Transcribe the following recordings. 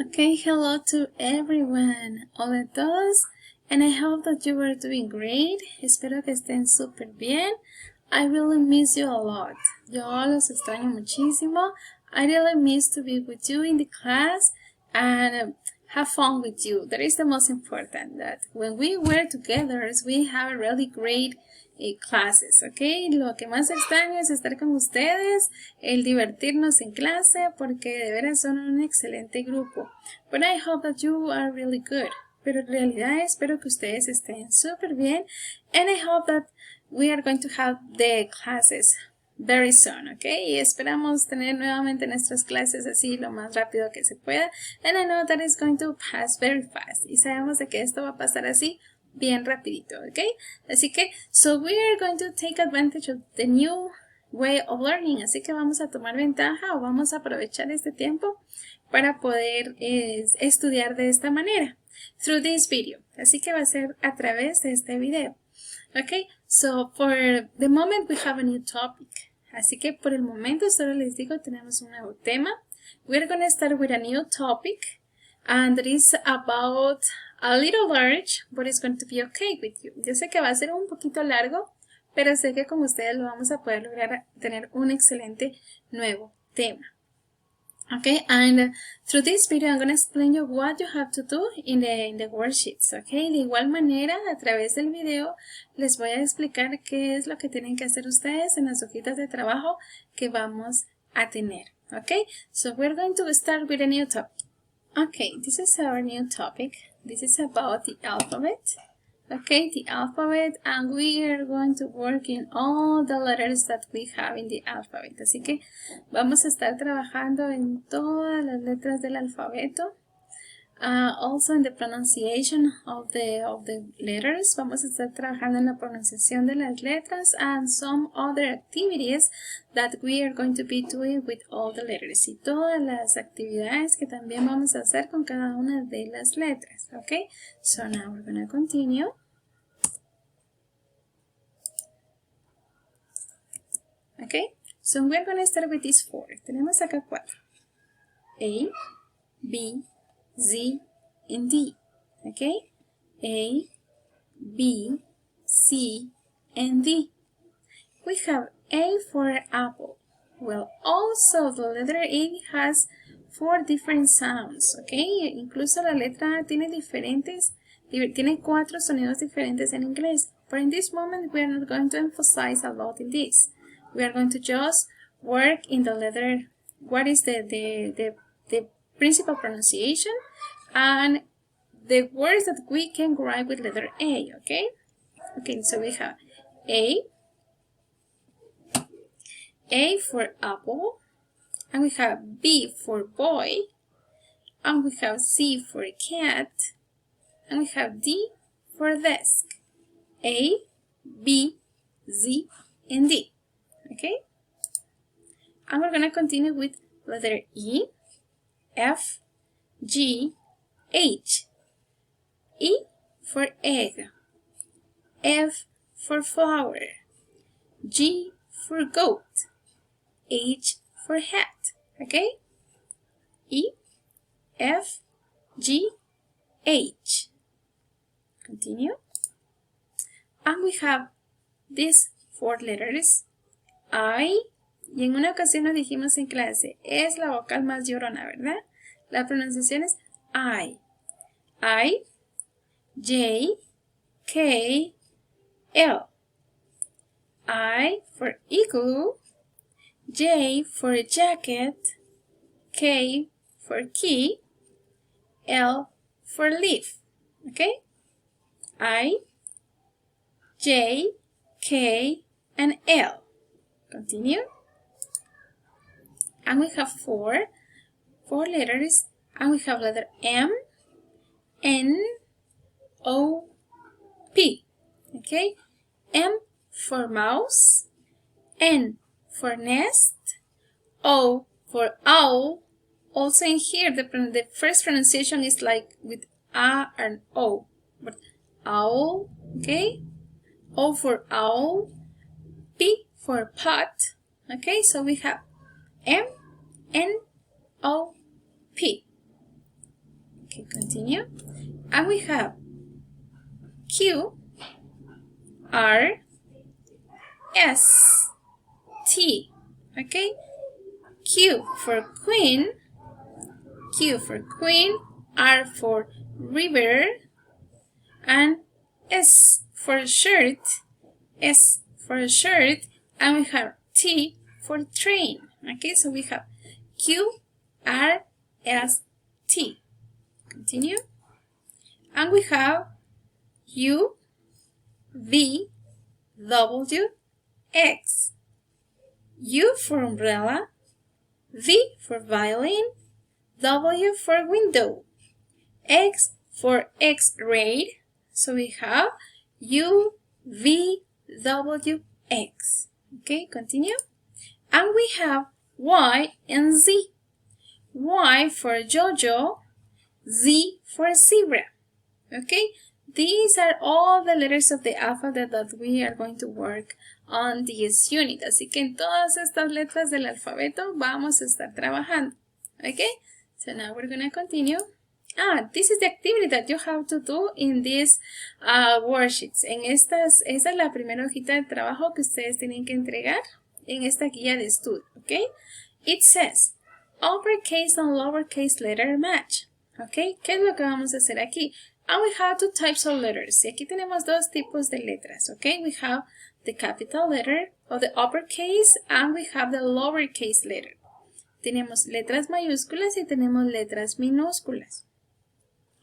Okay, hello to everyone. Hola a todos. And I hope that you are doing great. Espero que estén súper bien. I really miss you a lot. Yo los extraño muchísimo. I really miss to be with you in the class and have fun with you. That is the most important, that when we were together, we have really great classes, ¿ok? Lo que más extraño es estar con ustedes, el divertirnos en clase, porque de veras son un excelente grupo. But I hope that you are really good. Pero en realidad espero que ustedes estén súper bien. And I hope that we are going to have the classes very soon, ¿ok? Y esperamos tener nuevamente nuestras clases así lo más rápido que se pueda. And I know that it's going to pass very fast. Y sabemos de que esto va a pasar así bien rapidito, ¿ok? Así que, so we are going to take advantage of the new way of learning. Así que vamos a tomar ventaja o vamos a aprovechar este tiempo para poder estudiar de esta manera. Through this video. Así que va a ser a través de este video. Okay, so for the moment we have a new topic. Así que por el momento solo les digo tenemos un nuevo tema. We're going to start with a new topic and that is about a little large, but it's going to be okay with you. Yo sé que va a ser un poquito largo, pero sé que con ustedes lo vamos a poder lograr tener un excelente nuevo tema. Okay, and through this video I'm going to explain you what you have to do in the worksheets, okay? De igual manera, a través del video les voy a explicar qué es lo que tienen que hacer ustedes en las hojitas de trabajo que vamos a tener, okay? So we're going to start with a new topic. Okay, this is our new topic. This is about the alphabet. Okay, the alphabet, and we are going to work in all the letters that we have in the alphabet. Así que vamos a estar trabajando en todas las letras del alfabeto. Also in the pronunciation of the letters. Vamos a estar trabajando en la pronunciación de las letras and some other activities that we are going to be doing with all the letters. Y todas las actividades que también vamos a hacer con cada una de las letras. Okay, so now we're going to continue. Okay, so we're going to start with these four. Tenemos acá cuatro. A, B, Z, and D. Okay, A, B, C, and D. We have A for apple. Well, also the letter A has four different sounds. Okay, incluso la letra A tiene cuatro sonidos diferentes en inglés. But in this moment, we are not going to emphasize a lot in this. We are going to just work in the letter, what is the principal pronunciation and the words that we can write with letter A, okay? Okay, so we have A for apple, and we have B for boy, and we have C for cat, and we have D for desk. A, B, Z, and D. Okay? And we're going to continue with letter E, F, G, H. E for egg, F for flower, G for goat, H for hat. Okay? E, F, G, H. Continue. And we have these four letters. I, y en una ocasión nos dijimos en clase, es la vocal más llorona, ¿verdad? La pronunciación es I. I, J, K, L. I for igloo, J for jacket, K for key, L for leaf. Okay? I, J, K, and L. Continue. And we have four letters, and we have letter M, N, O, P. Okay? M for mouse, N for nest, O for owl. Also in here, the first pronunciation is like with A and O. But owl, okay? O for owl, P for pot. Okay, so we have M, N, O, P. Okay, continue. And we have Q, R, S, T. Okay, Q for queen, R for river, and S for shirt, and we have T for train. Okay, so we have Q, R, S, T. Continue. And we have U, V, W, X. U for umbrella, V for violin, W for window, X for X-ray. So we have U, V, W, X. Okay, continue. And we have Y and Z. Y for Jojo, Z for zebra. Okay, these are all the letters of the alphabet that we are going to work on this unit. Así que en todas estas letras del alfabeto vamos a estar trabajando. Okay, so now we're going to continue. This is the activity that you have to do in these worksheets. Esta es la primera hojita de trabajo que ustedes tienen que entregar en esta guía de estudio. Okay, it says uppercase and lowercase letter match. Okay, ¿qué es lo que vamos a hacer aquí? And we have two types of letters. Y aquí tenemos dos tipos de letras. Okay, we have the capital letter or the uppercase and we have the lowercase letter. Tenemos letras mayúsculas y tenemos letras minúsculas.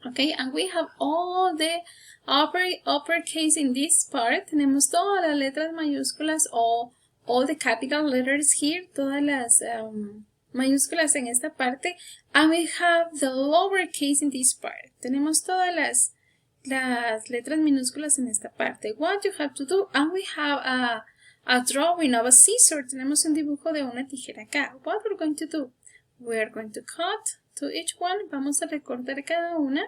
Okay, and we have all the uppercase in this part. Tenemos todas las letras mayúsculas, all the capital letters here, todas las mayúsculas en esta parte, and we have the lowercase in this part. Tenemos todas las letras minúsculas en esta parte. What you have to do, and we have a drawing of a scissor. Tenemos un dibujo de una tijera acá. What we're going to do, we are going to cut to each one. Vamos a recortar cada una,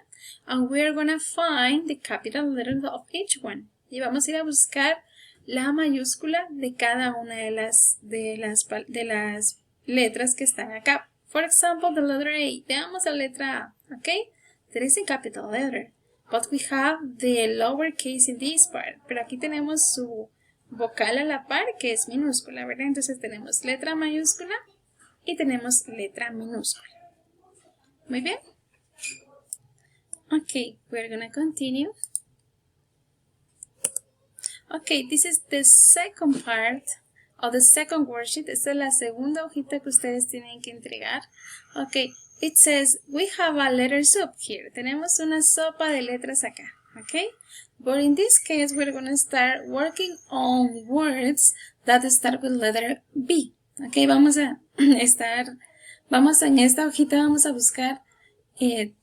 and we are going to find the capital letter of each one. Y vamos a ir a buscar la mayúscula de cada una de las letras que están acá. For example, the letter A. Veamos la letra A. Okay, that is a capital letter, but we have the lowercase in this part. Pero aquí tenemos su vocal a la par, que es minúscula, ¿verdad? Entonces tenemos letra mayúscula y tenemos letra minúscula. Muy bien. Okay, we're gonna continue. Okay, this is the second part of the second worksheet. Esta es la segunda hojita que ustedes tienen que entregar. Okay, it says we have a letter soup here. Tenemos una sopa de letras acá. Okay, but in this case we're going to start working on words that start with letter B. Okay, vamos en esta hojita vamos a buscar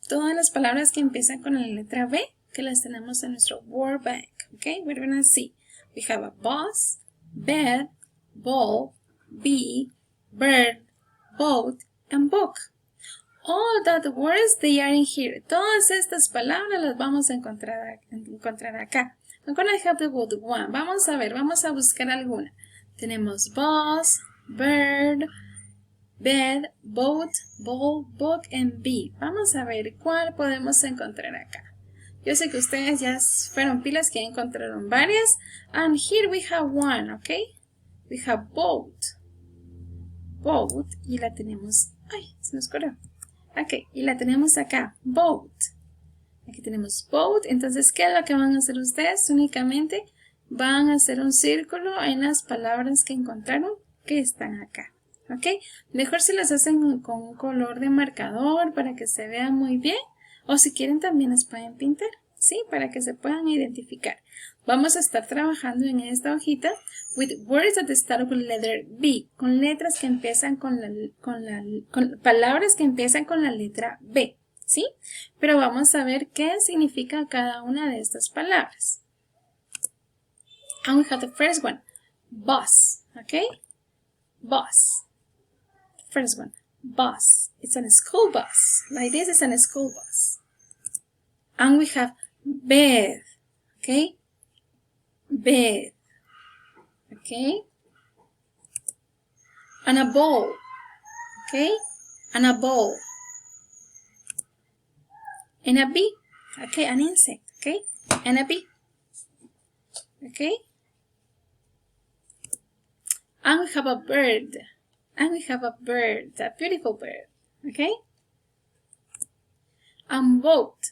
todas las palabras que empiezan con la letra B, que las tenemos en nuestro word bank. Okay, we're going to see. We have a bus, bed, ball, bee, bird, boat, and book. All that words they are in here. Todas estas palabras las vamos a encontrar acá. I'm going to have the word one. Vamos a ver, vamos a buscar alguna. Tenemos bus, bird, bed, boat, ball, book, and bee. Vamos a ver cuál podemos encontrar acá. Yo sé que ustedes ya fueron pilas que encontraron varias. And here we have one, okay? We have boat. Boat. Y la tenemos... Ay, se nos corrió. Ok, y la tenemos acá. Boat. Aquí tenemos boat. Entonces, ¿qué es lo que van a hacer ustedes? Únicamente van a hacer un círculo en las palabras que encontraron que están acá. Ok, mejor si las hacen con un color de marcador para que se vean muy bien. O si quieren también las pueden pintar, ¿sí? Para que se puedan identificar. Vamos a estar trabajando en esta hojita with words that start with letter B, con letras que empiezan con palabras que empiezan con la letra B, ¿sí? Pero vamos a ver qué significa cada una de estas palabras. And we have the first one, bus, okay? Bus. First one, bus. It's a school bus. Like this is a school bus. And we have bed, okay? Bed, okay? And a bowl, okay? And a bowl. And a bee. Okay, an insect. Okay, and a bee. Okay. And we have a bird. And we have a bird, a beautiful bird. Okay. And boat.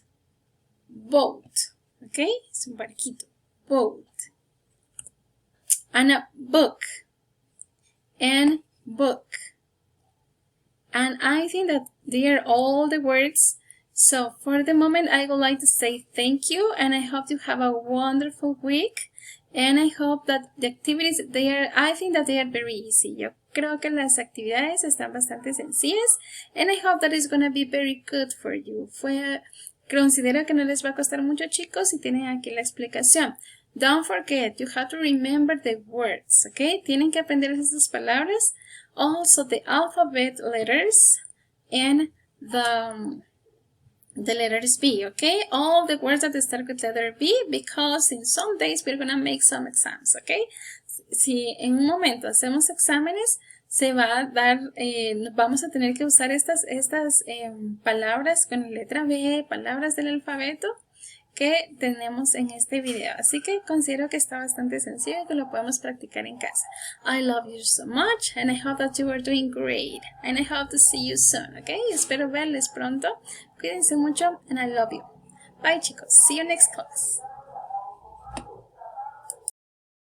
Boat. Okay, es un barquito. Boat. And a book. And book. And I think that they are all the words. So for the moment, I would like to say thank you, and I hope you have a wonderful week. And I hope that the activities, I think that they are very easy. Yo creo que las actividades están bastante sencillas. And I hope that it's going to be very good for you. Considero que no les va a costar mucho, chicos, y tienen aquí la explicación. Don't forget, you have to remember the words, okay? Tienen que aprender esas palabras. Also the alphabet letters and the letters B, okay? All the words that start with letter B, because in some days we're gonna make some exams, okay? Si en un momento hacemos exámenes, se va a dar, vamos a tener que usar estas palabras con la letra B, palabras del alfabeto que tenemos en este video. Así que considero que está bastante sencillo y que lo podemos practicar en casa. I love you so much and I hope that you are doing great. And I hope to see you soon, okay? Espero verles pronto. Cuídense mucho and I love you. Bye, chicos. See you next class.